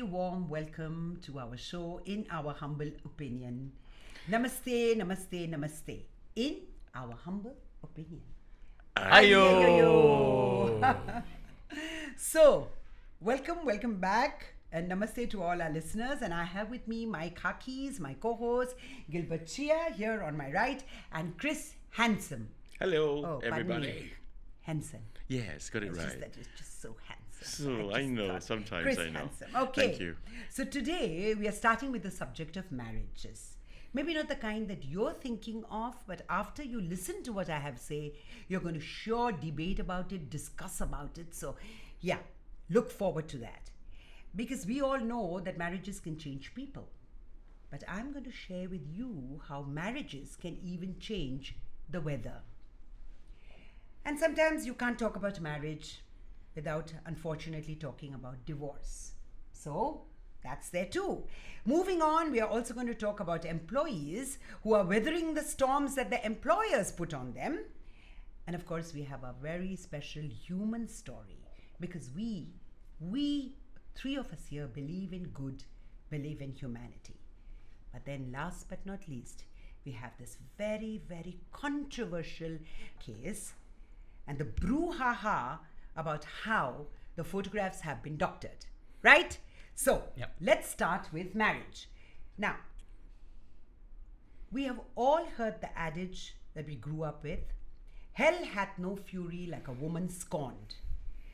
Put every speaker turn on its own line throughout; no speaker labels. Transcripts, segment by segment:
very warm welcome to our show, In Our Humble Opinion. Namaste, namaste, namaste. In our humble opinion.
Ayo!
So, welcome back. And namaste to all our listeners. And I have with me my khakis, my co-host, Gilbert Cheah here on my right, and Chris Henson.
Hello, everybody.
Henson.
Yes, got it
It's
right.
just that it's just so handsome.
So I know, sometimes
Chris
I know.
Henson. Okay.
Thank you.
So today we are starting with the subject of marriages. Maybe not the kind that you're thinking of, but after you listen to what I have to say, you're going to sure debate about it, discuss about it. So yeah, look forward to that. Because we all know that marriages can change people. But I'm going to share with you how marriages can even change the weather. And sometimes you can't talk about marriage without, unfortunately, talking about divorce. So that's there too. Moving on, we are also going to talk about employees who are weathering the storms that their employers put on them. And of course, we have a very special human story because we three of us here believe in good, believe in humanity. But then last but not least, we have this very, very controversial case and the brouhaha about how the photographs have been doctored, right? So Let's start with marriage. Now, we have all heard the adage that we grew up with, hell hath no fury like a woman scorned.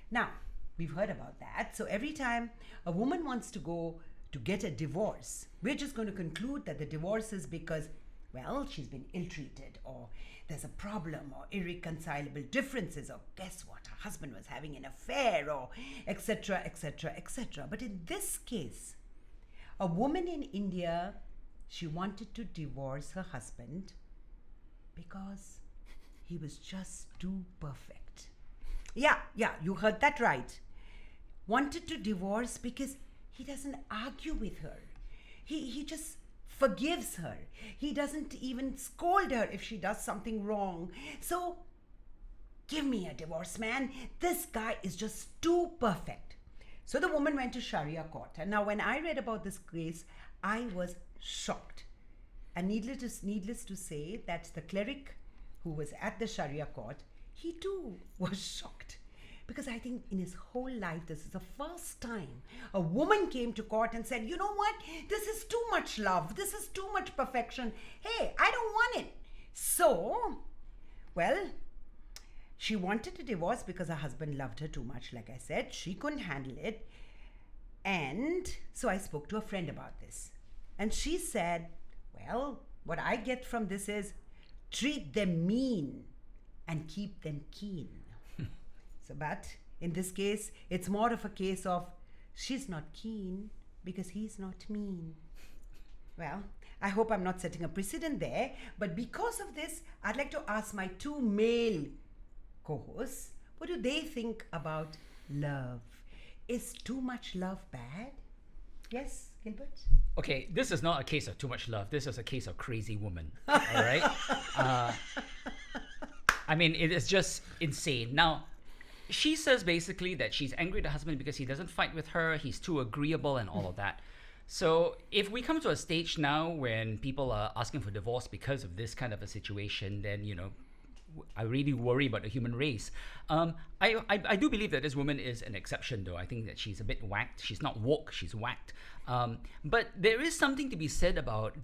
Now, we've heard about that. So every time a woman wants to go to get a divorce, we're just going to conclude that the divorce is because, well, she's been ill-treated, or there's a problem, or irreconcilable differences, or guess what, her husband was having an affair, or etc., etc., etc. But in this case, a woman in India, she wanted to divorce her husband because he was just too perfect. Yeah, you heard that right. Wanted to divorce because he doesn't argue with her. He just forgives her. He doesn't even scold her if she does something wrong. So, give me a divorce, man. This guy is just too perfect. So the woman went to Sharia court. And now when I read about this case, I was shocked. And needless to say that the cleric who was at the Sharia court, he too was shocked. Because I think in his whole life, this is the first time a woman came to court and said, you know what, this is too much love, this is too much perfection. Hey, I don't want it. So, well, she wanted a divorce because her husband loved her too much, like I said. She couldn't handle it. And so I spoke to a friend about this. And she said, well, what I get from this is treat them mean and keep them keen. So, but in this case, it's more of a case of she's not keen because he's not mean. Well, I hope I'm not setting a precedent there, but because of this, I'd like to ask my two male co-hosts, what do they think about love? Is too much love bad? Yes, Gilbert?
Okay, this is not a case of too much love. This is a case of crazy woman. All right? I mean, it is just insane. Now, she says basically that she's angry at her husband because he doesn't fight with her, he's too agreeable and all of that. So if we come to a stage now when people are asking for divorce because of this kind of a situation, then, you know, I really worry about the human race. I do believe that this woman is an exception, though. I think that she's a bit whacked. She's not woke, she's whacked. But there is something to be said about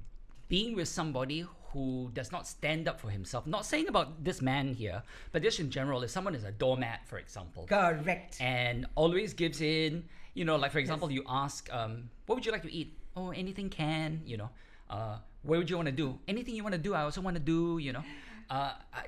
being with somebody who does not stand up for himself. Not saying about this man here, but just in general, if someone is a doormat, for example.
Correct.
And always gives in, you know, like for example, you ask, what would you like to eat? Oh, anything can, you know. What would you want to do? Anything you want to do, I also want to do, you know.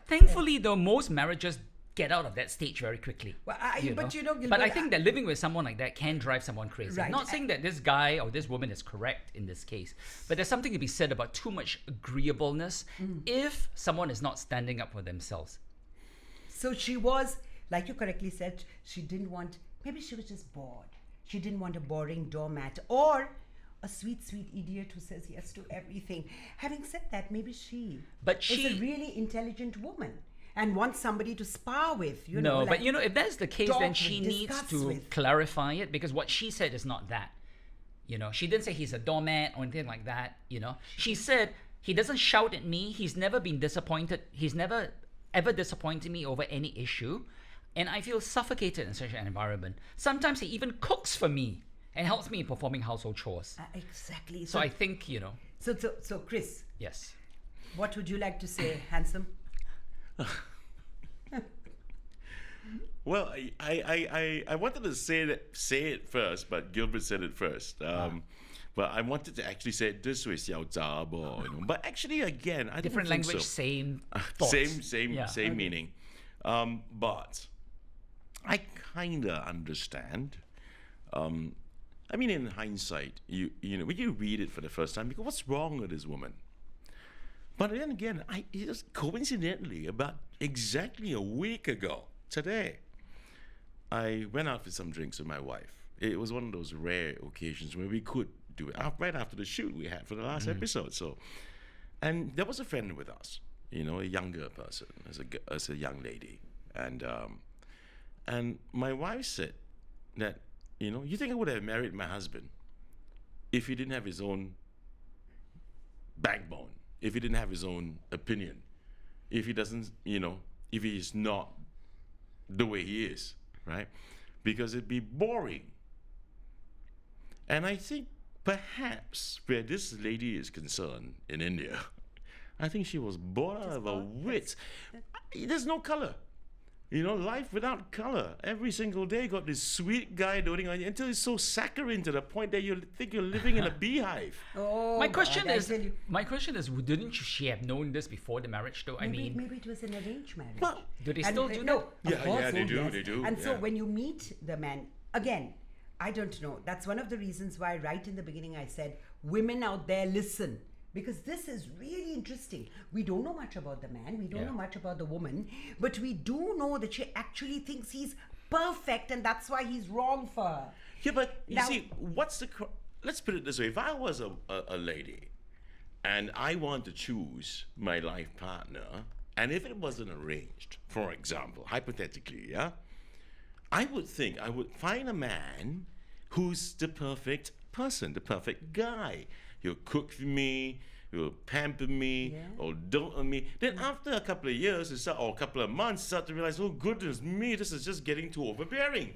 Thankfully, though, most marriages get out of that stage very quickly.
Well, Gilbert,
but I think that living with someone like that can drive someone crazy.
Right.
Not saying that this guy or this woman is correct in this case, but there's something to be said about too much agreeableness if someone is not standing up for themselves.
So she was, like you correctly said, she didn't want, maybe she was just bored. She didn't want a boring doormat or a sweet, sweet idiot who says yes to everything. Having said that, maybe she is a really intelligent woman and wants somebody to spar with, you know.
No, but you know, if that's the case, then she needs to
with.
clarify it, because what she said is not that. You know, she didn't say he's a doormat or anything like that. You know, she said he doesn't shout at me. He's never been disappointed. He's never ever disappointed me over any issue. And I feel suffocated in such an environment. Sometimes he even cooks for me and helps me in performing household chores.
Exactly.
So I think, you know.
So Chris.
Yes.
What would you like to say, handsome?
Well, I wanted to say it first, but Gilbert said it first. But I wanted to actually say it this way, 小杂包, you know. But actually, again, I
different
don't think
language,
so.
same thoughts.
Same meaning. But I kind of understand. I mean, in hindsight, you know, when you read it for the first time, you go, "What's wrong with this woman?" But then again, it was coincidentally about exactly a week ago today, I went out for some drinks with my wife. It was one of those rare occasions where we could do it right after the shoot we had for the last episode. So, and there was a friend with us, you know, a younger person, as a young lady, and my wife said that, you know, you think I would have married my husband if he didn't have his own backbone, if he didn't have his own opinion, if he doesn't, you know, if he's not the way he is, right? Because it'd be boring. And I think perhaps where this lady is concerned in India, I think she was bored out of her wits. There's no color. You know, life without color. Every single day got this sweet guy doting on you until it's so saccharine to the point that you think you're living in a beehive.
Oh,
My question
God,
is, didn't she have known this before the marriage though?
Maybe it was an arranged marriage.
Well,
do they still do
no,
that?
of course,
they
oh,
do,
yes.
they do,
And so
yeah.
when you meet the man, again, I don't know. That's one of the reasons why right in the beginning I said, women out there, listen. Because this is really interesting. We don't know much about the man. We don't know much about the woman. But we do know that she actually thinks he's perfect and that's why he's wrong for her.
Yeah, but you
Now-
see, let's put it this way. If I was a lady and I want to choose my life partner, and if it wasn't arranged, for example, hypothetically, yeah, I would think I would find a man who's the perfect person, the perfect guy. He'll cook for me, he'll pamper me, or dote on me. Then after a couple of years, or a couple of months, start to realize, oh goodness me, this is just getting too overbearing.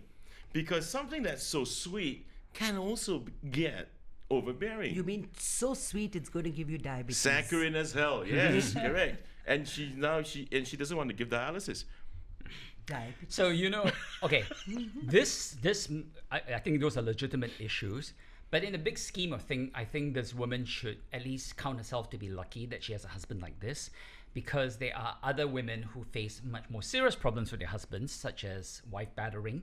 Because something that's so sweet can also get overbearing.
You mean so sweet it's going to give you diabetes?
Saccharine as hell, yes, correct. And she doesn't want to give dialysis.
Diabetes.
So, you know, okay, I think those are legitimate issues. But in the big scheme of things, I think this woman should at least count herself to be lucky that she has a husband like this, because there are other women who face much more serious problems with their husbands, such as wife battering.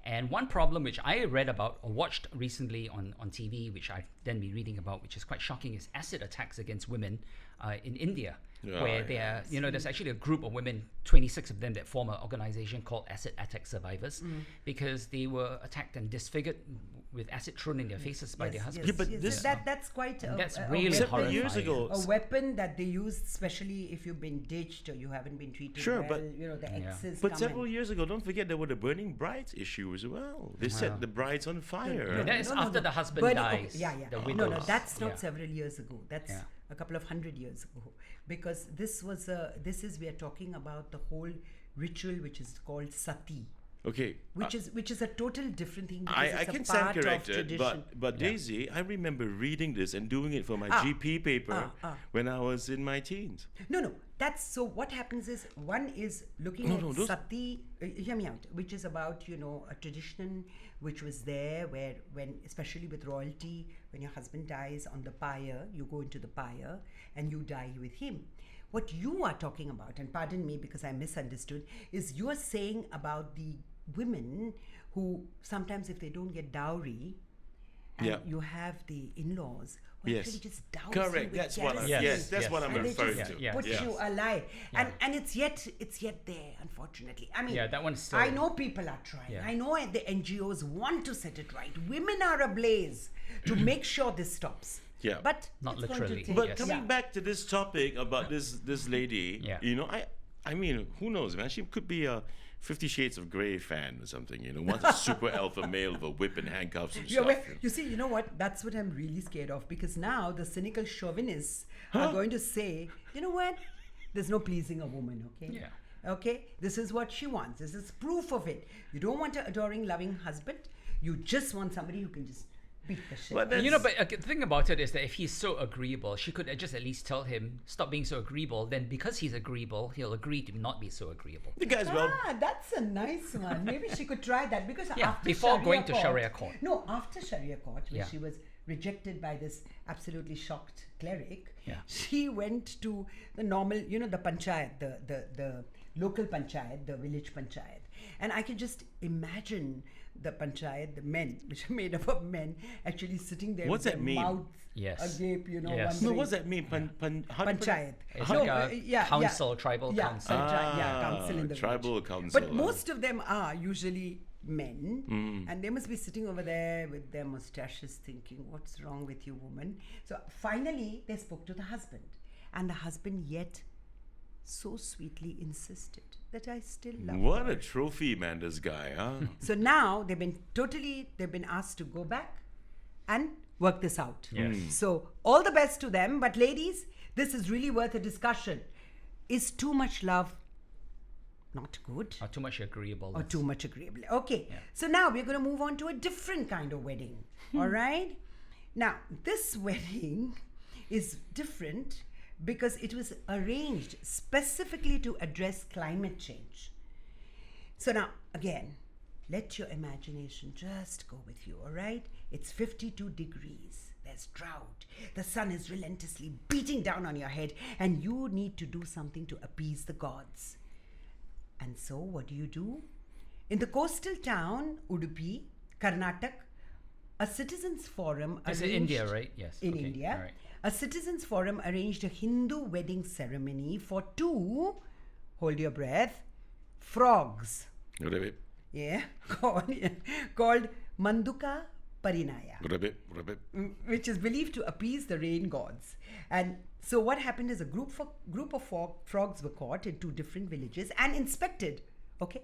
And one problem which I read about or watched recently on TV, which I've then been reading about, which is quite shocking, is acid attacks against women in India. Where there, you know, there's actually a group of women, 26 of them, that form an organization called Acid Attack Survivors, because they were attacked and disfigured with acid thrown in their faces by their husbands.
Yeah, but this-
that's quite
That's
a
really
weapon,
horrifying.
Years ago,
a weapon that they use, especially if you've been ditched or you haven't been treated
Sure,
well.
but-
You know, the exes
but
come
several
in.
years ago, don't forget there were the burning brides issue as well. They set the brides on fire.
That is after the husband
Burning-
dies.
okay,
The
No,
widows.
that's not
Yeah.
several years ago. That's a couple of 100 years ago. Because we are talking about the whole ritual which is called sati,
Okay.
which is a total different thing. Because
I
it's
can
a
stand
part of
corrected,
tradition.
but Daisy, I remember reading this and doing it for my GP paper when I was in my teens.
No. That's so. What happens is one is looking at
those-
sati. Hear me out. Which is about, you know, a tradition which was there where, when especially with royalty, when your husband dies on the pyre, you go into the pyre and you die with him. What you are talking about, and pardon me because I misunderstood, is you are saying about the women who sometimes, if they don't get dowry, and you have the in-laws who
Yes.
actually just douse
Correct.
you with
That's what I'm.
jealousy.
Yes, that's what I'm
And they
referring
just
to.
Yeah.
put
Yes.
you alive, and it's yet there, unfortunately. I mean,
Yeah, that one's still-
I know people are trying.
Yeah.
I know the NGOs want to set it right. Women are ablaze to make sure this stops.
Yeah.
But
Not
it's going to
literally.
take-
But
Yes.
coming back to this topic about this lady,
Yeah.
you know, I mean, who knows, man? She could be a 50 Shades of Grey fan or something, wants a super alpha male with a whip and handcuffs and
Yeah,
stuff.
well, you see, you know what? That's what I'm really scared of, because now the cynical chauvinists are going to say, you know what? There's no pleasing a woman, okay?
Yeah.
Okay? This is what she wants. This is proof of it. You don't want an adoring, loving husband. You just want somebody who can just beat the shit.
But
out of
You know, but the thing about it is that if he's so agreeable, she could just at least tell him, stop being so agreeable. Then because he's agreeable, he'll agree to not be so agreeable.
The guy's well.
That's a nice one. Maybe she could try that, because
Yeah,
after
before
Sharia
going to
court,
Sharia court.
No, after Sharia court, when
Yeah.
she was rejected by this absolutely shocked cleric,
Yeah.
she went to the normal, the panchayat, the local panchayat, the village panchayat. And I can just imagine the panchayat, the men, which are made up of men, actually sitting there
What's
with
that
their
mean?
mouth
Yes.
agape,
Yes.
No,
wondering.
what's that mean? How do you put it?
Panchayat.
It's
No,
like a council, tribal council.
Council in the
tribal
village.
council.
But most of them are usually men, and they must be sitting over there with their mustaches thinking, what's wrong with you, woman? So finally, they spoke to the husband, and the husband yet so sweetly insisted that I still love
What
her.
a trophy, man, this guy, huh?
So now they've been asked to go back and work this out.
Yes.
So all the best to them. But ladies, this is really worth a discussion. Is too much love not good?
Or too much agreeable.
Or too much agreeable? Okay. So now we're going to move on to a different kind of wedding. All right? Now, this wedding is different because it was arranged specifically to address climate change. So now, again, let your imagination just go with you, all right? It's 52 degrees. There's drought. The sun is relentlessly beating down on your head, and you need to do something to appease the gods. And so, what do? In the coastal town, Udupi, Karnataka, a citizens' forum
It's
arranged...
in India, right? Yes.
In
okay.
India,
All right.
a citizens' forum arranged a Hindu wedding ceremony for two, hold your breath, frogs.
Rabbit,
Yeah, called Manduka Parinaya,
rabbit.
which is believed to appease the rain gods. And so what happened is a group of frogs were caught in two different villages and inspected, okay?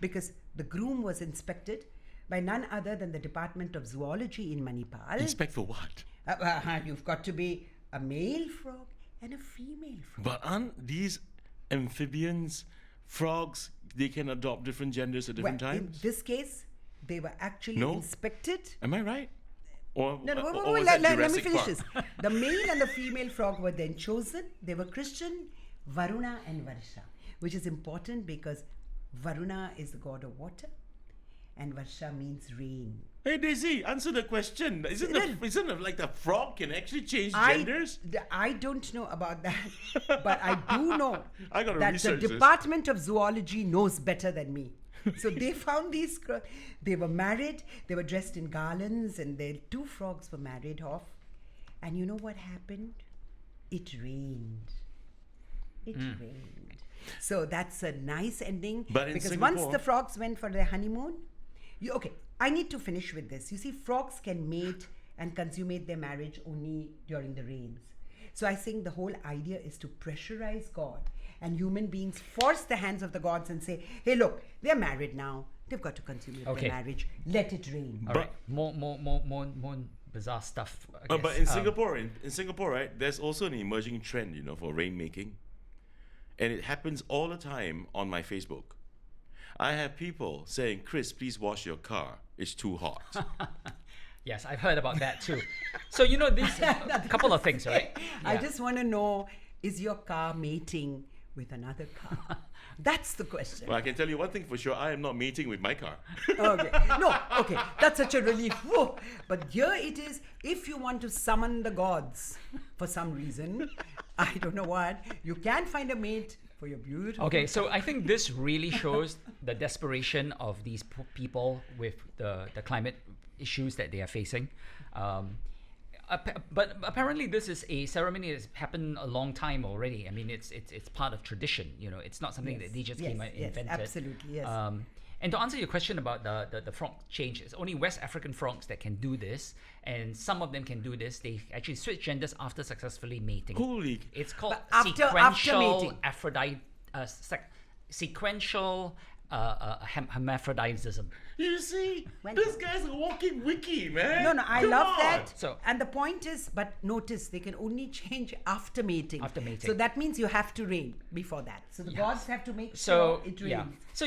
Because the groom was inspected by none other than the Department of Zoology in Manipal.
Inspect for what?
You've got to be a male frog and a female frog.
But aren't these amphibians, frogs, they can adopt different genders at different
In
times?
this case, they were actually
No.
inspected.
Am I right? Or,
No,
or was that
let me
Jurassic
finish
Park?
this. The male and the female frog were then chosen. They were Christian, Varuna and Varsha, which is important because Varuna is the god of water and Varsha means rain.
Hey Daisy, answer the question. Isn't it like the frog can actually change genders?
I don't know about that, but I do know
I gotta
that the
research this.
Department of Zoology knows better than me. So they found these, they were married, they were dressed in garlands, and the two frogs were married off. And you know what happened? It rained. It rained. So that's a nice ending.
But in
because once
Singapore-
the frogs went for their honeymoon, okay, I need to finish with this. You see, frogs can mate and consummate their marriage only during the rains. So I think the whole idea is to pressurize God, and human beings force the hands of the gods and say, hey, look, they're married now. They've got to consummate
Okay.
their marriage. Let it rain.
All right. More bizarre stuff. I
But
guess.
in Singapore, right, there's also an emerging trend, for rainmaking. And it happens all the time on my Facebook. I have people saying, Chris, please wash your car. It's too hot.
Yes, I've heard about that too. So these a couple of things, right?
I
Yeah.
just want to know, is your car mating with another car? That's the question.
Well, I can tell you one thing for sure. I am not mating with my car.
Okay. No, okay. That's such a relief. Whoa. But here it is, if you want to summon the gods for some reason, I don't know what, you can find a mate for your beautiful...
Okay, so I think this really shows the desperation of these people with the climate issues that they are facing. But apparently this is a ceremony that's happened a long time already. I mean, it's part of tradition. It's not something that they just came out and invented.
Absolutely, yes.
And to answer your question about the frog change, it's only West African frogs that can do this, and some of them can do this. They actually switch genders after successfully mating.
Holy...
It's called
But after
sequential
mating.
sequential hermaphroditism.
You see,
When-
this guy's a walking wiki, man.
No, I
Come
love
on.
that.
So-
and the point is, but notice they can only change after mating.
After mating.
So that means you have to rain before that. So the gods have to make
So
sure it rains.
yeah. So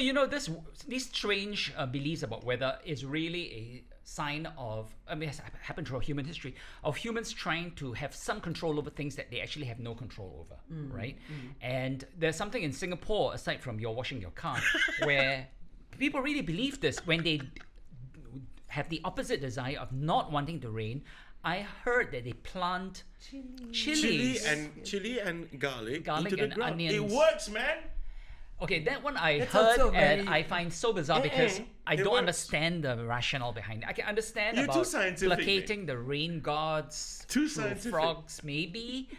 these strange beliefs about weather is really a sign of, I mean, it's happened throughout human history, of humans trying to have some control over things that they actually have no control over, right? And there's something in Singapore, aside from your washing your car, where people really believe this when they have the opposite desire of not wanting to rain. I heard that they plant chilies.
Chili and garlic,
Garlic
into the
and
ground.
onions.
It works, man.
Okay, that one I
That's
heard
also
and
very-
I find so bizarre because I
it
don't
works.
understand the rationale behind it. I can understand
You're too
about
scientific,
placating the rain gods
Too
through
scientific.
frogs, maybe.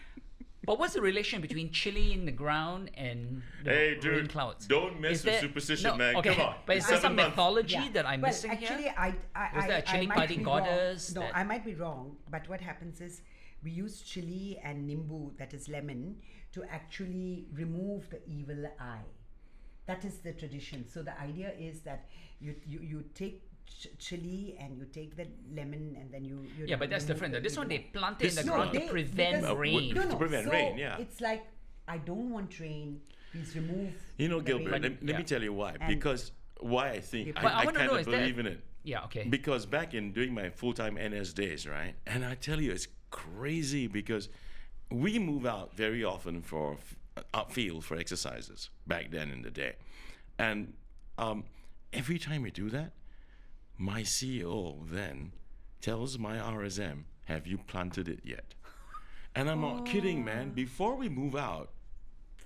But what's the relation between chili in the ground and the
Hey,
rain
dude,
clouds?
don't mess
Is
with
there-
superstition,
no,
man.
Okay,
Come on.
but is there some
7 months.
mythology that I'm
well,
missing
actually,
here?
I
Was there a chili
might
party
be
goddess
wrong. No,
that-
I might be wrong. But what happens is we use chili and nimbu, that is lemon, to actually remove the evil eye. That is the tradition. So the idea is that you take chili and you take the lemon and then you
Yeah, but that's
remove
different.
the
This one
evil
they plant it in the
This-
ground
no,
to prevent
because-
rain.
To prevent
so
rain, yeah.
It's like, I don't want rain. Please remove.
You know,
the
Gilbert,
rain.
let me tell you why.
And-
Because why I think
But
I
I
wanna
kind
know,
of
is that-
believe in it.
Yeah, okay.
Because back in doing my full-time NS days, right? And I tell you, it's crazy because we move out very often for outfield for exercises back then in the day. And every time we do that, my CEO then tells my RSM, have you planted it yet? And I'm not kidding, man. Before we move out,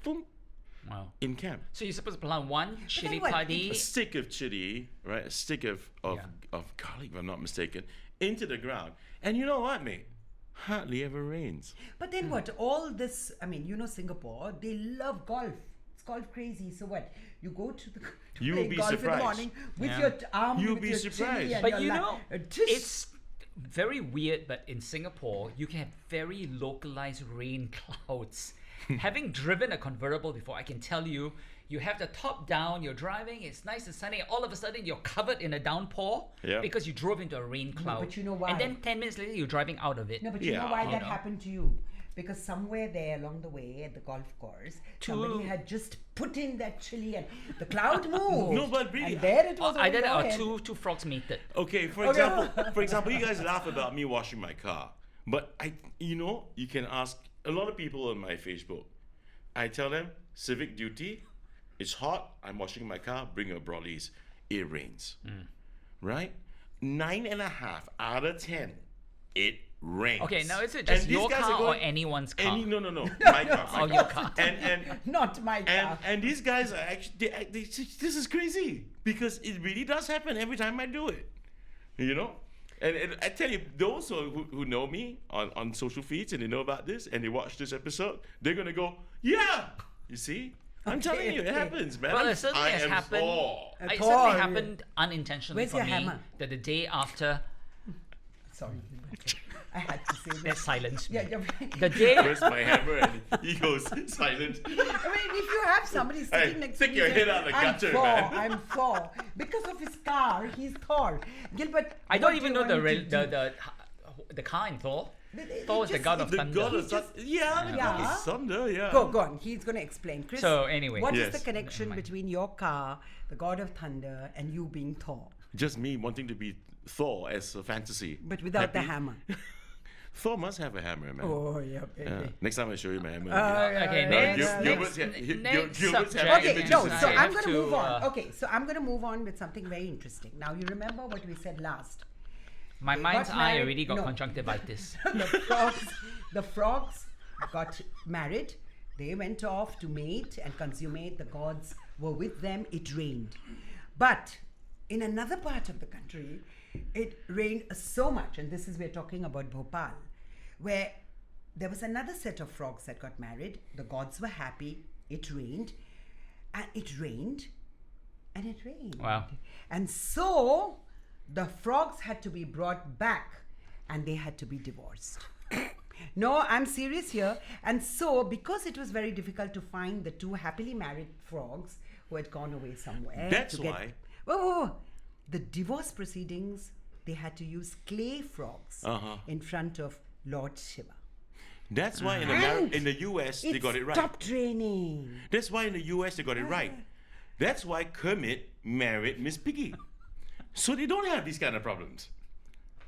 boom,
Wow.
in camp.
So you're supposed to plant one chili
what?
party.
A stick of chili, right? A stick of
Yeah.
garlic, if I'm not mistaken, into the ground. And you know what, mate? Hardly ever rains.
But then what? All this, I mean, Singapore, they love golf. It's golf crazy. So what? You go to the to
You
play
will be
golf in
surprised.
the morning with
Yeah.
your arm.
You'll
with
be
your
surprised.
chili and
But
your
you
li-
know,
just-
it's very weird, but in Singapore, you can have very localized rain clouds. Having driven a convertible before, I can tell you, you have the top down, you're driving, it's nice and sunny, all of a sudden you're covered in a downpour
Yeah.
because you drove into a rain cloud.
but you know why?
And then 10 minutes later, you're driving out of it.
No, but you know
Yeah.
why
You
that
know.
happened to you? Because somewhere there along the way at the golf course, somebody had just put in that chili and the cloud moved.
No, but really,
and there it was.
Either
over
that
your
or
head.
two frogs mated.
Okay, for example, you guys laugh about me washing my car, but you can ask a lot of people on my Facebook. I tell them civic duty. It's hot. I'm washing my car. Bring your brollies. It rains, right? 9.5 out of 10, it rains.
Okay, now is it
And
just
these
your
guys are
car or
going-
anyone's car?
No, my car.
Oh, your car.
And
Not my car.
and these guys are actually this is crazy because it really does happen every time I do it, And I tell you, those who know me on social feeds and they know about this and they watch this episode, they're gonna go, yeah. You see, I'm telling you, it happens, man.
Well, it certainly
I
has
am
happened.
Thor.
It
Thor.
certainly happened unintentionally
Where's
for
your
me
hammer?
that the day after
Sorry, I had to say
that
that.
silenced me.
Yeah, you're right.
The day
Where's my hammer? And he goes silent.
I mean, if you have somebody sitting
Hey,
next
stick
to
your
you,
head
saying,
out the
I'm
gutter,
Thor,
man."
I'm Thor. Because of his car, he's Thor. Gilbert,
I
what
don't
do
even
you
know
want me to do?
the car in Thor.
It
Thor is the
just-
god of
The
thunder.
god of thunder. Yeah, the god
Yeah.
of thunder. Yeah.
Go on. He's going to explain. Chris,
So, anyway.
what is
Yes.
the connection between your car, the god of thunder, and you being Thor?
Just me wanting to be Thor as a fantasy.
But without the
Happy?
hammer.
Thor must have a hammer, man.
Oh, yeah, baby.
Yeah. Next time I show you my hammer.
Okay,
Gilbert's
next
Gilbert's
subject.
having
Okay,
images
no,
in
so
his head.
I'm going to
to,
move on. Okay, so I'm going to move on with something very interesting. Now, you remember what we said last.
My
They
mind's
got
eye
married-
already got
no.
conjunctivitis.
the frogs got married. They went off to mate and consummate. The gods were with them. It rained. But in another part of the country, it rained so much, and this is, we're talking about Bhopal, where there was another set of frogs that got married. The gods were happy. It rained, and it rained, and it rained.
Wow.
And so the frogs had to be brought back and they had to be divorced. No, I'm serious here. And so, because it was very difficult to find the two happily married frogs who had gone away somewhere.
That's
to get,
why.
Oh, the divorce proceedings, they had to use clay frogs in front of Lord Shiva.
That's why in the US they got it right.
Stopped raining.
That's why in the US they got it right. That's why Kermit married Miss Piggy. So they don't have these kind of problems.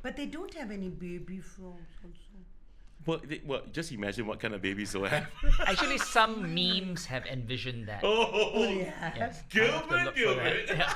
But they don't have any baby frogs also.
Well, just imagine what kind of babies they'll have.
Actually, some memes have envisioned that.
Yeah.
Yes.
Gilbert.
Yeah.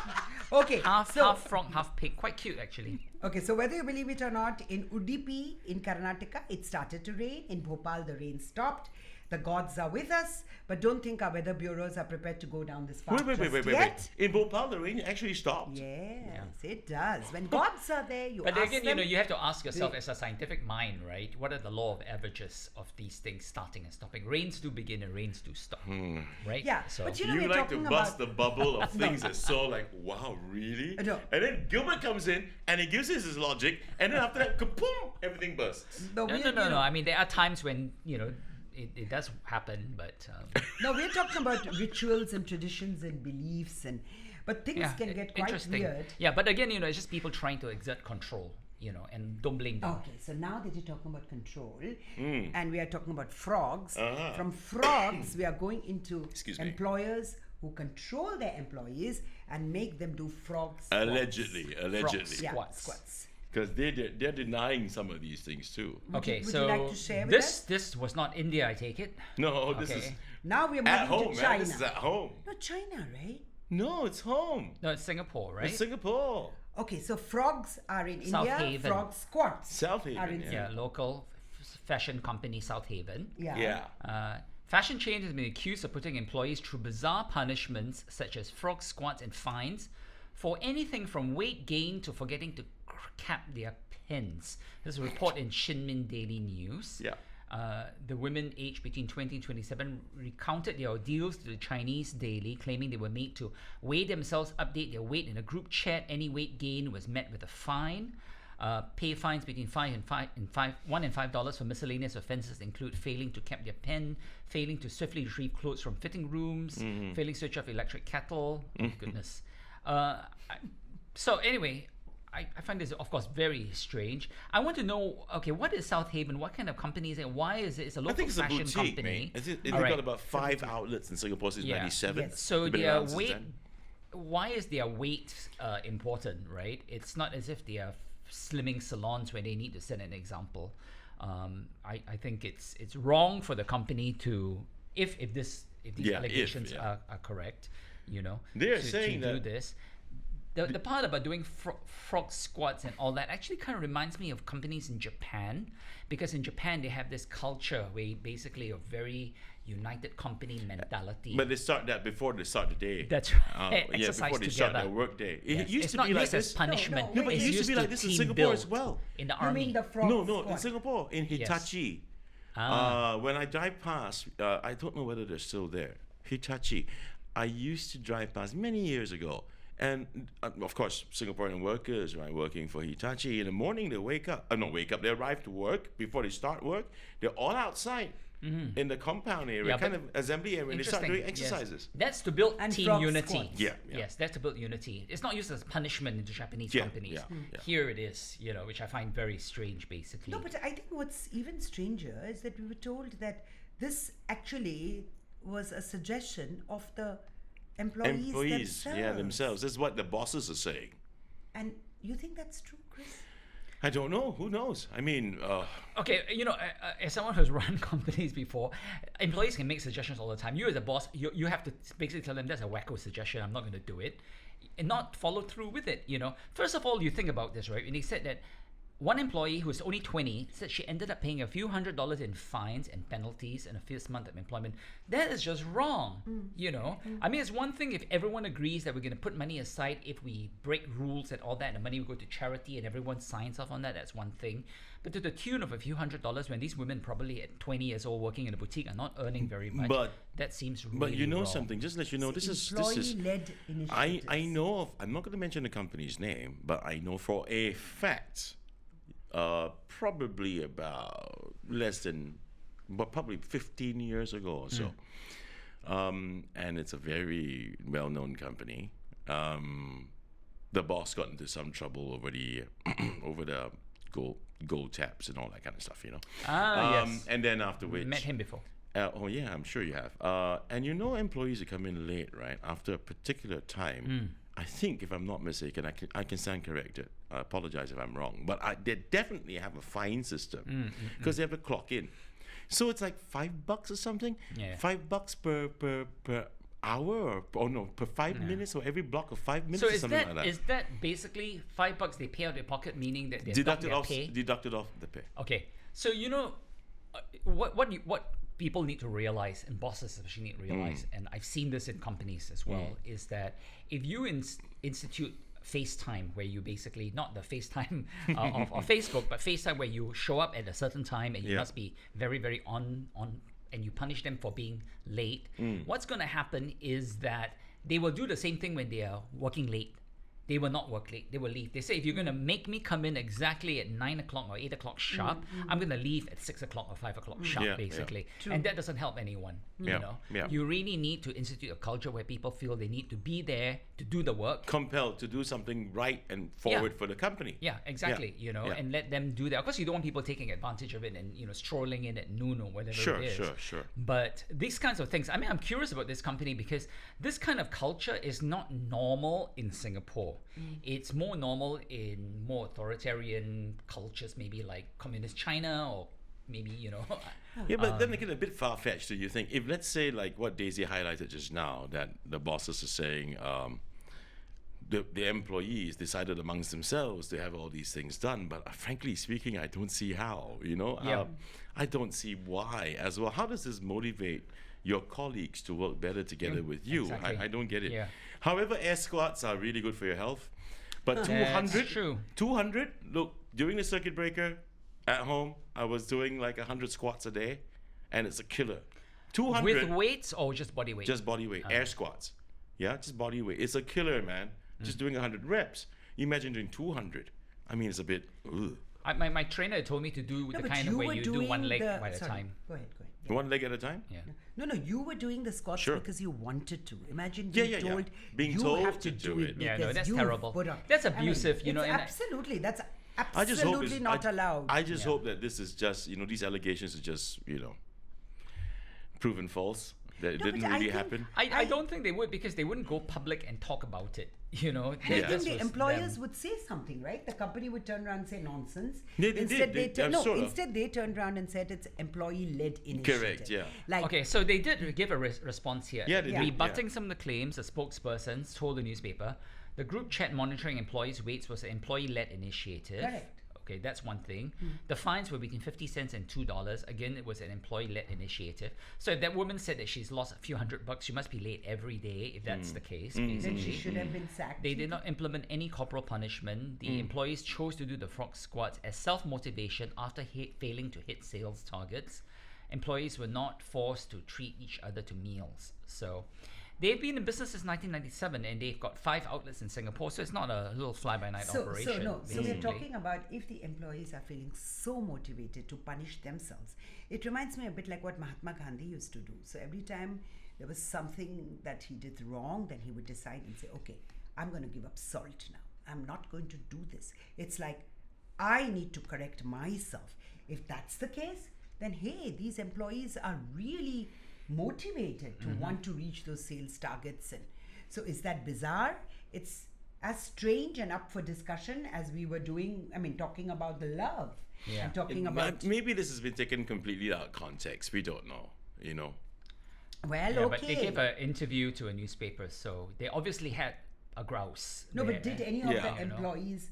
Okay,
Half
so
frog, half pig. Quite cute, actually.
okay, so whether you believe it or not, in Udupi, in Karnataka, it started to rain. In Bhopal, the rain stopped. The gods are with us, but don't think our weather bureaus are prepared to go down this path
Wait.
yet.
In Bhopal, the rain actually stopped.
Yes, it does. When gods are there, you
But
ask
again,
them.
you have to ask yourself as a scientific mind, right? What are the law of averages of these things starting and stopping? Rains do begin and rains do stop, right?
Yeah,
So
but you know,
You
we're
like to
talking
bust
about
the bubble of things that's so like, wow, really?
No.
And then Gilbert comes in and he gives us his logic, and then after that, kaboom, everything bursts.
No,
no. I mean, there are times when it does happen, but
No, we're talking about rituals and traditions and beliefs, but things can get quite
interesting.
weird.
Yeah, but again, it's just people trying to exert control, and don't blame them.
Okay, so now that you're talking about control, and we are talking about frogs,
Uh-huh.
from frogs we are going into
Excuse me.
employers who control their employees and make them do frog squats.
Allegedly.
Yeah,
Squats.
squats.
Because they're denying some of these things too.
Okay,
would
so
you like to share with
this
us?
this was not India, I take it.
No, this
Okay.
is
Now we're moving
at home,
to
man.
China.
This is at home.
No, China, right?
No, it's home.
No, it's Singapore, right?
It's Singapore.
Okay, so frogs are in
South
India,
Haven.
frog squats
South
are
Haven,
in
yeah.
Yeah, local fashion company, South Haven.
Yeah.
Fashion chain has been accused of putting employees through bizarre punishments such as frog squats and fines for anything from weight gain to forgetting to cap their pins. This is a report in Shinmin Daily News.
Yeah.
The women aged between 20 and 27 recounted their ordeals to the Chinese Daily, claiming they were made to weigh themselves, update their weight in a group chat. Any weight gain was met with a fine. Pay fines between $1 and $5 for miscellaneous offences include failing to cap their pen, failing to swiftly retrieve clothes from fitting rooms, failing to switch off electric kettle. Oh, goodness. So anyway, I find this, of course, very strange. I want to know, okay, what is South Haven? What kind of company is it? Why is it? It's a
I
local
think it's a
fashion
boutique,
company.
mate. They've
All right.
got about 5 outlets in Singapore since
Yeah.
97.
Yes.
So
They've been
their
around since
weight,
then.
why is their weight important, right? It's not as if they are slimming salons where they need to set an example. I think it's wrong for the company to, if these allegations are correct,
They're
to
saying
do
that-
this. The part about doing frog squats and all that actually kind of reminds me of companies in Japan, because in Japan they have this culture where basically a very united company mentality.
But they start that before they start the day.
That's right.
Yeah,
Exercise
before they start
together.
their work day. It
Yes.
used
It's
to
not
be like
used as
this.
punishment.
No, but
it's
it used
to be
to
like this in
team
Singapore as
build
well.
in the
You
army.
mean the frog
No,
squat?
in Singapore, in Hitachi. When I drive past, I don't know whether they're still there. Hitachi. I used to drive past many years ago. And of course, Singaporean workers, right, working for Hitachi, in the morning they they arrive to work. Before they start work, they're all outside in the compound area,
Yeah,
kind
but
of assembly area, and they start doing
Interesting, yes.
exercises.
That's to build
And
team
frog
unity.
squats.
Yeah.
Yes, that's to build unity. It's not used as punishment in the Japanese
Yeah,
companies.
yeah.
Here it is, which I find very strange, basically.
No, but I think what's even stranger is that we were told that this actually was a suggestion of the employees
themselves. That's what the bosses are saying.
And you think that's true, Chris?
I don't know. Who knows? I mean,
Okay, as someone who's run companies before, employees can make suggestions all the time. You as a boss, you have to basically tell them that's a wacko suggestion, I'm not going to do it, and not follow through with it, First of all, you think about this, right? And they said that one employee who was only 20 said she ended up paying a few $100s in fines and penalties in a first month of employment. That is just wrong, I mean, it's one thing if everyone agrees that we're going to put money aside if we break rules and all that, and the money will go to charity and everyone signs off on that, that's one thing. But to the tune of a few $100s when these women probably at 20 years old working in a boutique are not earning very much,
But-
that seems really
but you know
wrong.
something? Just let you know, this is
employee-led initiatives.
I know of. I'm not going to mention the company's name, but I know for a fact probably about less than, but probably 15 years ago or so. And it's a very well-known company. The boss got into some trouble over the over the gold taps and all that kind of stuff,
Yes.
And then after which,
Met him before.
oh yeah, I'm sure you have. And employees who come in late, right, after a particular time. I think, if I'm not mistaken, I can stand corrected. I apologize if I'm wrong, but they definitely have a fine system because they have to clock in. So it's like $5 or something.
Yeah.
$5 per hour, per 5 minutes, or every block of 5 minutes,
So
or
is
something
that
like that.
is that basically $5 they pay out of their pocket, meaning that they're
deducted
not
off
their pay?
deducted off the pay.
Okay, so what people need to realize, and bosses especially need to realize, and I've seen this in companies as well, is that if you institute FaceTime, where you basically, not the FaceTime of Facebook, but FaceTime where you show up at a certain time and you must be very, very on, and you punish them for being late, what's going to happen is that they will do the same thing when they are working late. They will not work late. They will leave. They say, if you're going to make me come in exactly at 9 o'clock or 8 o'clock sharp, I'm going to leave at 6 o'clock or 5 o'clock sharp, basically. And that doesn't help anyone. You know, you really need to institute a culture where people feel they need to be there to do the work.
Compelled to do something right and forward for the company.
Yeah, exactly. And let them do that. Of course, you don't want people taking advantage of it and strolling in at noon or whatever it is.
Sure.
But these kinds of things. I mean, I'm curious about this company because this kind of culture is not normal in Singapore. It's more normal in more authoritarian cultures, maybe like communist China, or maybe
Yeah, but then again, a bit far-fetched. Do you think, if let's say like what Daisy highlighted just now, that the bosses are saying, the employees decided amongst themselves to have all these things done, but frankly speaking, I don't see how. I don't see why as well. How does this motivate your colleagues to work better together with you?
Exactly.
I don't get it.
Yeah.
However, air squats are really good for your health, but
That's true.
200. Look, during the circuit breaker at home, I was doing like 100 squats a day, and it's a killer. 200
With weights or just body weight?
just body weight, air squats. Yeah, just body weight. It's a killer, man. Just doing 100 reps. You imagine doing 200. I mean, it's a bit. Ugh.
My trainer told me to do the kind of where you do one leg at a time.
Go ahead.
One leg at a time.
Yeah.
No, you were doing the squats
Sure.
because you wanted to. Imagine being told
Being
you
told
have to
to
do
do
it.
it.
Yeah, no,
because
that's
you
terrible.
put up.
That's abusive,
it's
and
absolutely, that's
I just hope
absolutely not allowed.
I just hope that this is just, these allegations are just, proven false. That it
No,
didn't
but I
really
think-
happen.
I don't think they would, because they wouldn't go public and talk about it.
I
Yeah.
think
This
the
was
employers
them.
would say something, right? The company would turn around and say nonsense.
They did.
Instead,
They- sort of.
instead they turned around and said it's employee-led initiative.
Correct, yeah.
Like,
Okay, so they did give a response here.
Yeah, they did,
Rebutting
yeah.
some of the claims, the spokespersons told the newspaper, the group chat monitoring employees' weights was an employee-led initiative.
Correct.
Okay, that's one thing. The fines were between 50 cents and $2. Again, it was an employee-led initiative. So if that woman said that she's lost a few $100, she must be late every day, if that's the case,
then
basically.
she should have been sacked.
They did not implement any corporal punishment. The employees chose to do the frog squats as self-motivation after failing to hit sales targets. Employees were not forced to treat each other to meals. So they've been in business since 1997, and they've got 5 outlets in Singapore, so it's not a little fly-by-night operation.
So we're
basically.
talking about if the employees are feeling so motivated to punish themselves. It reminds me a bit like what Mahatma Gandhi used to do. So every time there was something that he did wrong, then he would decide and say, okay, I'm going to give up salt now. I'm not going to do this. It's like, I need to correct myself. If that's the case, then hey, these employees are really motivated to want to reach those sales targets. And so is that bizarre? It's as strange and up for discussion as we were doing, talking about the love and talking about,
Maybe this has been taken completely out of context. We don't know.
well,
Yeah,
okay.
but they gave an interview to a newspaper, so they obviously had a grouse.
No,
there.
but did any of
Yeah.
the employees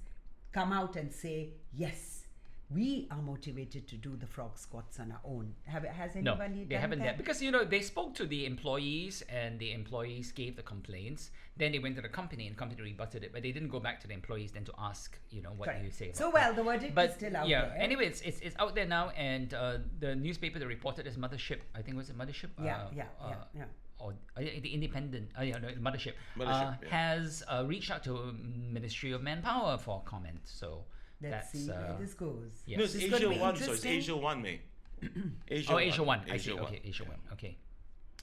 come out and say, yes, we are motivated to do the frog squats on our own? Has
No,
anybody
they
done
haven't
that?
done, because they spoke to the employees, and the employees gave the complaints. Then they went to the company, and the company rebutted it, but they didn't go back to the employees then to ask, what do you say about
So,
that.
well, the verdict
But
is still out
yeah,
there.
anyway, it's out there now, and the newspaper that reported as Mothership, I think was it Mothership?
Yeah.
Or the Independent, Mothership,
Mothership, yeah.
has reached out to Ministry of Manpower for comment. So
Let's see where this goes.
Yes.
No, it's
This is gonna
Asia
be
1, so it's
interesting.
Asia 1, mate.
Asia 1. I see.
Asia 1.
Okay, Asia 1. Okay.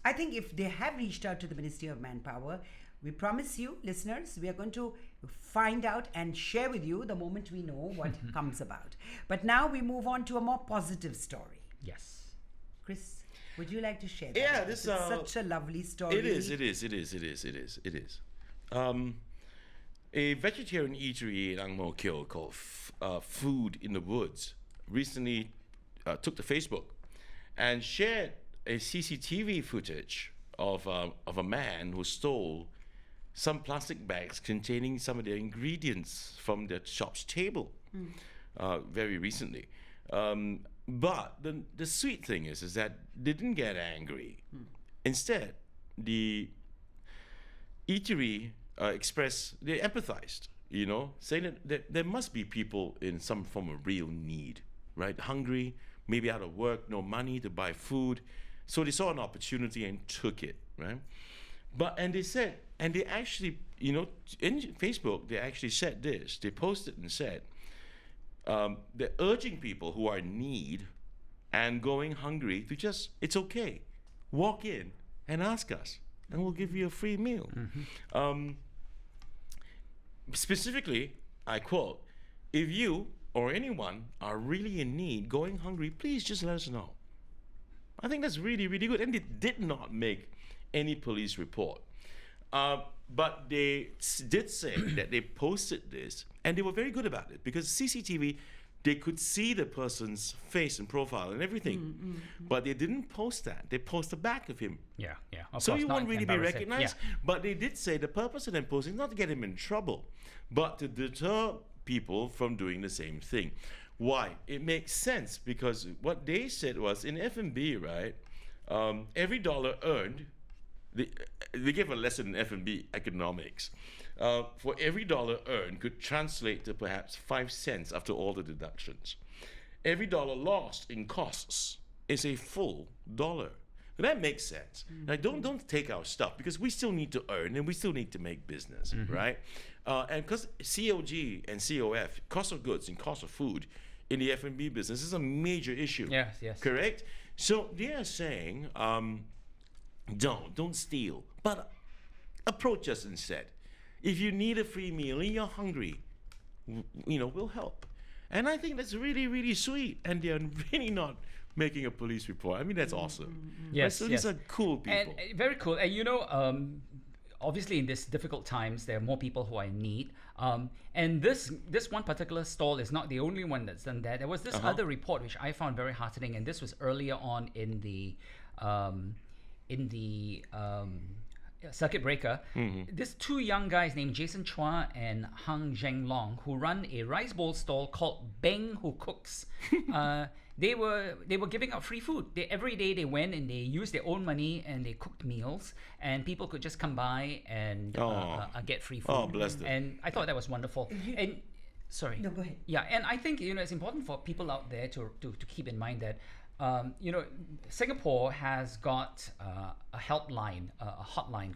I think if they have reached out to the Ministry of Manpower, we promise you, listeners, we are going to find out and share with you the moment we know what comes about. But now we move on to a more positive story.
Yes.
Chris, would you like to share that?
Yeah,
with us?
this,
It's such a lovely story.
It is. A vegetarian eatery in Ang Mo Kio called Food in the Woods recently took to Facebook and shared a CCTV footage of a man who stole some plastic bags containing some of their ingredients from the shop's table very recently. But the sweet thing is that they didn't get angry. Instead, the eatery expressed, they empathized, saying that there must be people in some form of real need, right? Hungry, maybe out of work, no money to buy food. So they saw an opportunity and took it, right? And they actually, in Facebook, they actually said this. They posted and said, they're urging people who are in need and going hungry to just, it's okay, walk in and ask us, and we'll give you a free meal. Specifically, I quote, if you or anyone are really in need, going hungry, please just let us know. I think that's really, really good. And they did not make any police report. But they did say that they posted this, and they were very good about it because CCTV, they could see the person's face and profile and everything. But they didn't post that. They posted the back of him.
Yeah. Of
So
course,
you
not
won't really be
embarrassing.
recognized.
Yeah.
But they did say the purpose of them posting is not to get him in trouble, but to deter people from doing the same thing. Why? It makes sense because what they said was in F&B, right? Every dollar earned, they gave a lesson in F&B economics. For every dollar earned could translate to perhaps 5 cents after all the deductions. Every dollar lost in costs is a full dollar. That makes sense. Like, don't take our stuff because we still need to earn and we still need to make business, right? And because COG and COF, cost of goods and cost of food in the F&B business is a major issue.
Yes.
Correct? So they are saying, don't steal, but approach us instead. If you need a free meal and you're hungry, we'll help. And I think that's really, really sweet. And they're really not making a police report. I mean, that's awesome.
Yes,
So these are cool people.
And very cool. And obviously in these difficult times, there are more people who are in need. And this one particular stall is not the only one that's done that. There was this other report which I found very heartening, and this was earlier on in the circuit breaker. These two young guys named Jason Chua and Hang Zheng Long, who run a rice bowl stall called Beng Who Cooks. They were giving out free food. Every day they went and they used their own money and they cooked meals, and people could just come by and get free food.
Oh, bless them.
And I thought that was wonderful. And sorry.
No, go ahead.
Yeah, and I think it's important for people out there to keep in mind that Singapore has got a helpline, a hotline,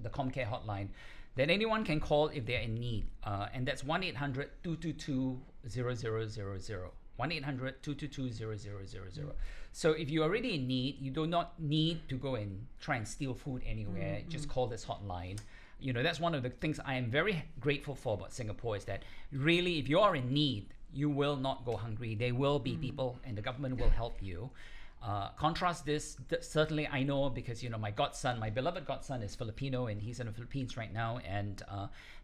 the ComCare hotline, that anyone can call if they're in need, and that's 1-800-222-0000. 1-800-222-0000. So if you're already in need, you do not need to go and try and steal food anywhere. Just call this hotline. That's one of the things I am very grateful for about Singapore is that really, if you are in need, you will not go hungry. There will be people, and the government will help you. Contrast this, certainly I know because, my godson, my beloved godson is Filipino, and he's in the Philippines right now. And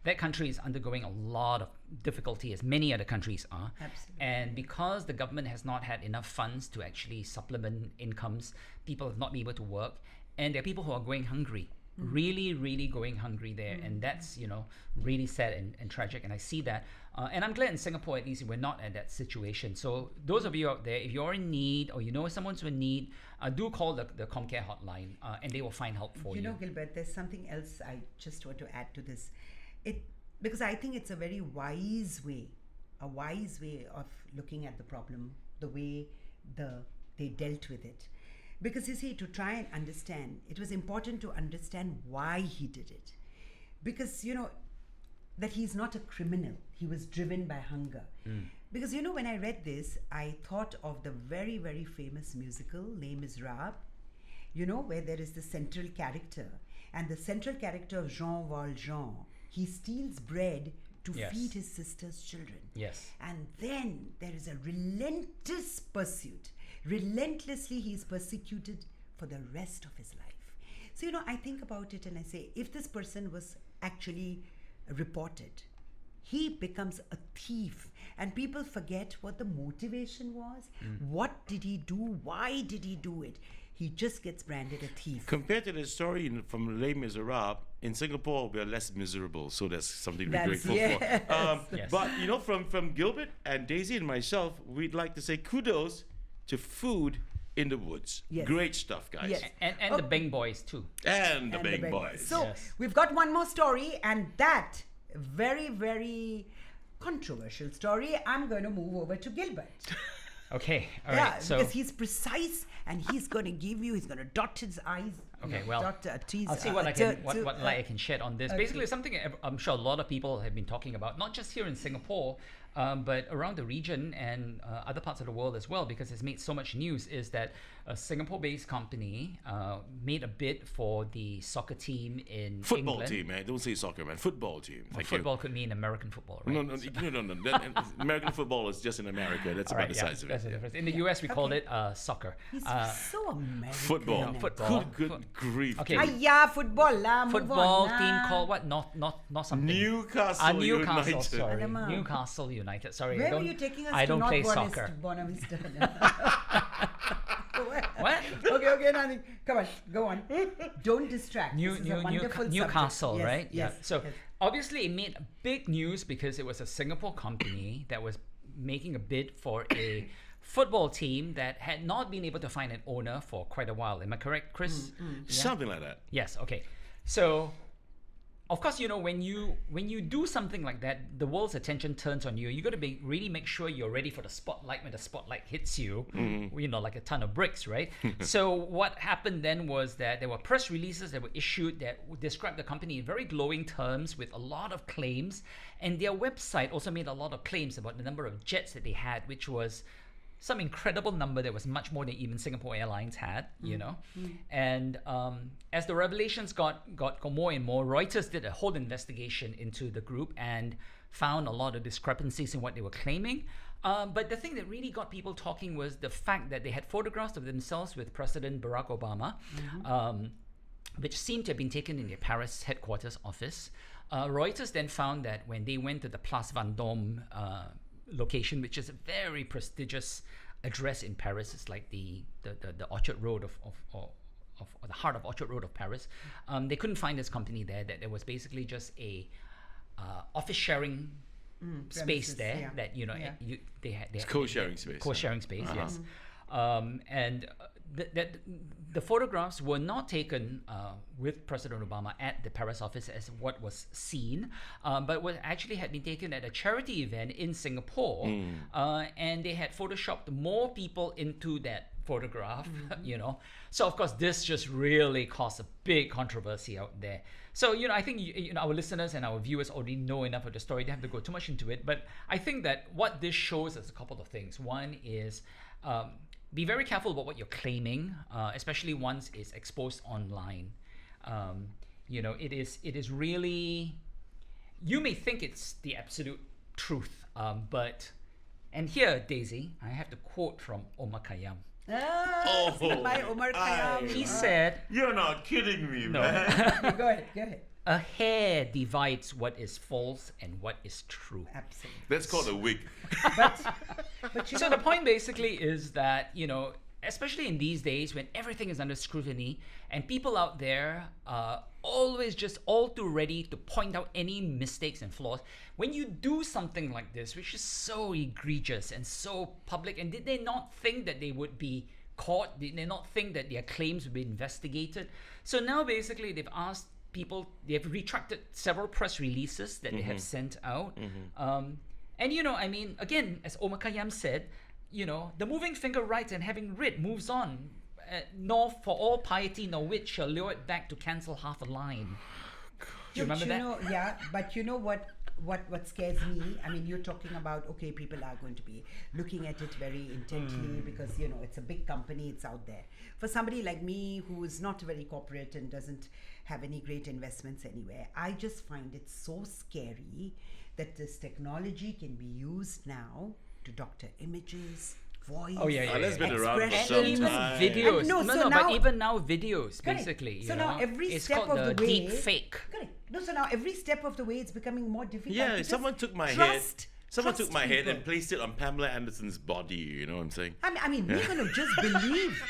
that country is undergoing a lot of difficulty, as many other countries are.
Absolutely.
And because the government has not had enough funds to actually supplement incomes, people have not been able to work. And there are people who are going hungry. Really, really going hungry there, and that's really sad and tragic. And I see that, and I'm glad in Singapore at least we're not at that situation. So those of you out there, if you're in need or someone's in need, do call the ComCare hotline, and they will find help for you.
Gilbert, there's something else I just want to add to this. Because I think it's a very wise way of looking at the problem, the way they dealt with it. Because you see, to try and understand, it was important to understand why he did it. Because, that he's not a criminal. He was driven by hunger. Because, you know, when I read this, I thought of the very, very famous musical, Les Miserables, you know, where there is the central character. And the central character of Jean Valjean, he steals bread to
Yes.
feed his sister's children.
Yes.
And then there is a relentless pursuit. Relentlessly, he is persecuted for the rest of his life. So, you know, I think about it and I say, if this person was actually reported, he becomes a thief. And people forget what the motivation was. What did he do? Why did he do it? He just gets branded a thief.
Compared to the story from Les Miserables, in Singapore we are less miserable, so that's something to be
That's-
grateful
yes.
for.
Yes.
But you know, from Gilbert and Daisy and myself, we'd like to say kudos to Food in the Woods.
Yes.
Great stuff, guys.
Yes.
And the Bing Boys too.
And the
And
big
big
boys.
So
Yes.
we've got one more story, and that very, very controversial story. I'm going to move over to Gilbert.
Okay, all right. So
because he's precise and he's going to give you. He's going to dot his I's.
Okay, well,
dot T's.
I'll see what I can what light I can shed on this.
Okay.
Basically, something I'm sure a lot of people have been talking about, not just here in Singapore, but around the region and other parts of the world as well, because it's made so much news. Is that a Singapore-based company made a bid for the soccer team in
Football
England.
team, man. Don't say soccer, man. Football team.
Well,
Thank
football could mean American football, right?
you. No. American football is just in America. That's
All
about
right,
the
yeah,
size of
that's
it.
the
Yeah.
difference. In the US, we called it soccer.
He's so American.
Football.
and
Football.
Good grief.
Okay.
Yeah, football lah. move
Football
on,
team
lah.
called what? Not something.
Newcastle
Newcastle.
United.
Sorry,
Alamak.
Newcastle United. Sorry,
Where
I
were
don't,
you taking us
I
to?
don't
Not
play
Bonavista-
soccer.
Bonavista.
What?
Okay, nothing. Come on, go on. Don't distract. This is a wonderful subject.
Newcastle,
Yes,
right?
Yes.
So
yes.
obviously it made big news because it was a Singapore company that was making a bid for a football team that had not been able to find an owner for quite a while. Am I correct, Chris?
Something like that.
Yes. Okay. So, of course, you know when you do something like that, the world's attention turns on you. You got to be really make sure you're ready for the spotlight when the spotlight hits you. You know, like a ton of bricks, right? So what happened then was that there were press releases that were issued that described the company in very glowing terms with a lot of claims, and their website also made a lot of claims about the number of jets that they had, which was some incredible number that was much more than even Singapore Airlines had, you know. And as the revelations got more and more, Reuters did a whole investigation into the group and found a lot of discrepancies in what they were claiming. But the thing that really got people talking was the fact that they had photographs of themselves with President Barack Obama, which seemed to have been taken in their Paris headquarters office. Reuters then found that when they went to the Place Vendôme location, which is a very prestigious address in Paris. It's like the Orchard Road of the heart of Orchard Road of Paris. They couldn't find this company there. That there was basically just a office sharing space
premises,
there.
yeah.
That you know
Yeah.
they had
It's co-sharing space.
co-sharing space. Yes, and the photographs were not taken with President Obama at the Paris office as what was seen, but actually had been taken at a charity event in Singapore, and they had photoshopped more people into that photograph, you know. So of course this just really caused a big controversy out there. So you know, I think you know, our listeners and our viewers already know enough of the story. They have to go too much into it, but I think that what this shows is a couple of things. One is be very careful about what you're claiming, especially once it's exposed online. You know, it is really, you may think it's the absolute truth, but, and here, Daisy, I have to quote from Omar Khayyam.
By Omar Khayyam.
He said,
You're not kidding me,
No.
man.
Go ahead.
a hair divides what is false and what is true.
Absolutely.
That's called a wig.
But you
So
know,
the point basically is that, you know, especially in these days when everything is under scrutiny and people out there are always just all too ready to point out any mistakes and flaws, when you do something like this, which is so egregious and so public, and did they not think that they would be caught? Did they not think that their claims would be investigated? So now basically they've asked people, they have retracted several press releases that they have sent out. And you know, I mean, again, as Omar Khayyam said, you know, the moving finger writes and having writ moves on. Nor for all piety nor wit shall lure it back to cancel half a line. Do you remember that?
Know, yeah, but you know what? what scares me, I mean, you're talking about, okay, people are going to be looking at it very intently because, you know, it's a big company, it's out there. For somebody like me who is not very corporate and doesn't have any great investments anywhere, I just find it so scary that this technology can be used now to doctor images, voice,
That's been around for
expression.
some
Even
time.
videos.
And
No,
so
but
now-
even now videos,
Correct.
basically.
So
you
now
know,
every
it's
step
called
of
the
the way,
deep fake.
Correct. No, so now every step of the way it's becoming more difficult.
Yeah,
to just
someone took my head.
trust
And
people.
placed it on Pamela Anderson's body. You know what I'm saying?
I mean, we're going to just believe.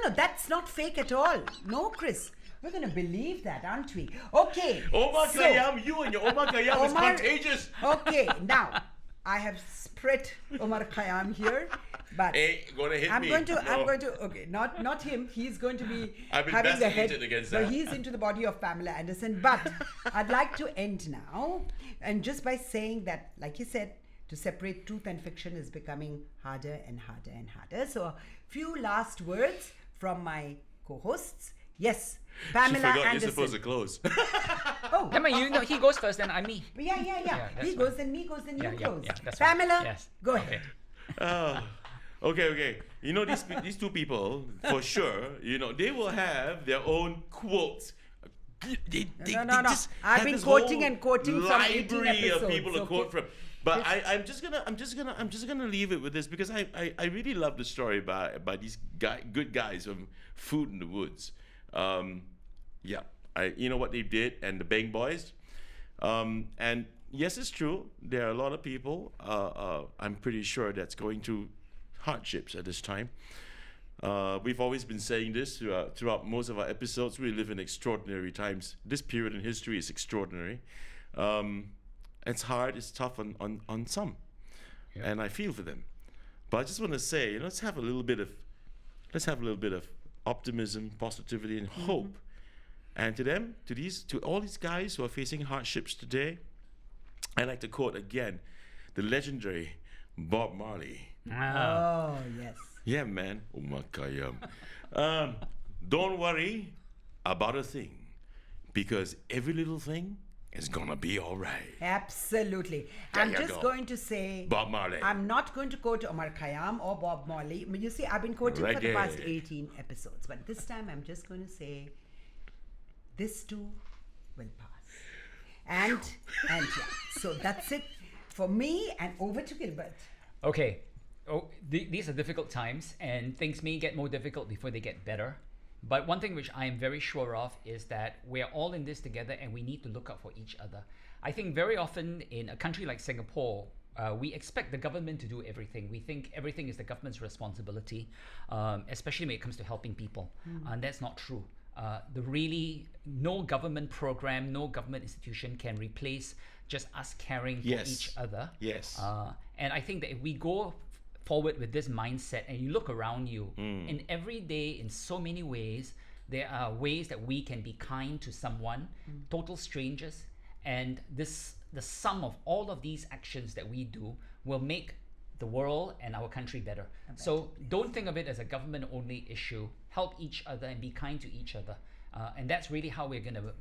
No, that's not fake at all. No, Chris. We're going to believe that, aren't we? Okay.
Omar
so-
Khayyam, you and your Omar Khayyam is
Omar-
contagious.
Okay, now, I have spread Omar Khayyam here, but
Hey, gonna hit
I'm
me.
going to,
No.
okay, not him. He's going to be
I've
having the head.
investigated against
So
that.
he's into the body of Pamela Anderson. But I'd like to end now, and just by saying that, like you said, to separate truth and fiction is becoming harder and harder and harder. So a few last words from my co-hosts. Yes,
She
Pamela
forgot you're
Anderson.
supposed to close.
Oh,
I mean, you know, he goes first, then I'm me.
yeah.
that's
He
fine.
goes, then me goes, then
Yeah,
you
yeah,
goes.
yeah, that's fine.
Pamela,
Yes.
go ahead.
Okay. You know, these two people, for sure, you know, they will have their own quotes. They
No.
just
I've
have
been
this
quoting
whole
and quoting from 18
library of
episodes,
people to
okay?
quote from. But I'm just gonna leave it with this because I really love the story by these good guys from Food in the Woods. You know what they did, and the Bang Boys. And yes, it's true. There are a lot of people. I'm pretty sure that's going through hardships at this time. We've always been saying this throughout most of our episodes. We live in extraordinary times. This period in history is extraordinary. It's hard. It's tough on some, and I feel for them. But I just want to say, let's have a little bit of optimism, positivity, and hope. And to all these guys who are facing hardships today, I like to quote again the legendary Bob Marley.
Oh, yes.
Yeah, man. Omar Khayyam. Don't worry about a thing, because every little thing is gonna be all right.
Absolutely.
There
I'm
you
just
go.
going to say,
Bob Marley.
I'm not going to quote Omar Khayyam or Bob Marley. I mean, you see, I've been quoting for the past
Reggae.
18 episodes, but this time I'm just going to say, this too will pass. And yeah, so that's it for me, and over to Gilbert.
Okay. These are difficult times, and things may get more difficult before they get better. But one thing which I am very sure of is that we're all in this together, and we need to look out for each other. I think very often in a country like Singapore, we expect the government to do everything. We think everything is the government's responsibility, especially when it comes to helping people. And that's not true. No government program, no government institution can replace just us caring for
Yes.
each other.
Yes.
And I think that if we go forward with this mindset and you look around you, in every day, in so many ways, there are ways that we can be kind to someone, total strangers, and the sum of all of these actions that we do will make the world and our country better. So don't think of it as a government only issue. Help each other and be kind to each other. And that's really how we're going to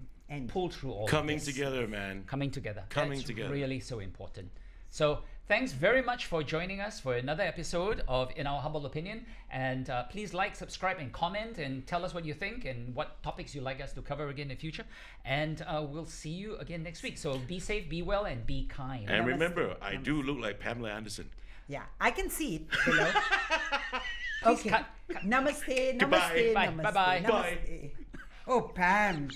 pull through all
Coming
of this.
together, man.
Coming together.
Coming
That's
together.
really so important. So thanks very much for joining us for another episode of In Our Humble Opinion. And please like, subscribe, and comment, and tell us what you think and what topics you'd like us to cover again in the future. And we'll see you again next week. So be safe, be well, and be kind.
And remember, I do look like Pamela Anderson.
Yeah, I can see it below.
Please
Okay.
cut.
Namaste,
Goodbye.
namaste,
Bye.
namaste.
Bye-bye.
Namaste. Oh, Pam.